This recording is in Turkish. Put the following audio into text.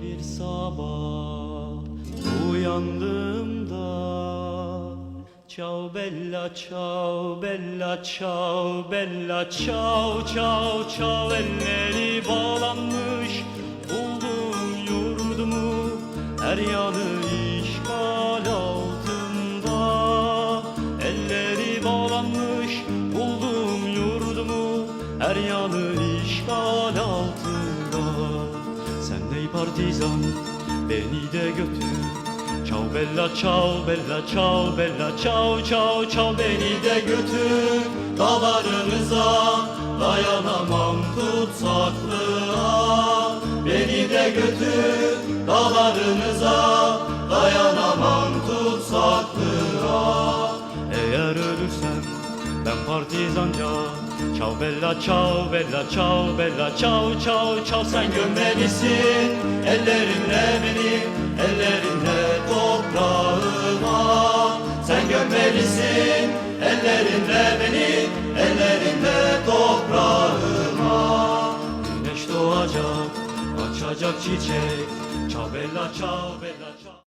Bir sabah uyandığımda ciao bella ciao bella ciao bella ciao ciao ciao elleri bağlanmış buldum yurdumu her yanı işgal altında elleri bağlanmış buldum yurdumu her yanı işgal altında sen ey partizan beni de götür ciao bella ciao bella ciao bella ciao ciao ciao beni de götür dağlarınıza dayanamam tutsaklığa beni de götür dağlarınıza dayanamam tutsaklığa eğer ölürsem ben partizanca ciao bella ciao bella ciao bella ciao ciao ciao sen gömmelisin ellerinle beni ellerinle toprağıma sen gömmelisin ellerinle beni ellerinle toprağıma güneş doğacak açacak çiçek ciao bella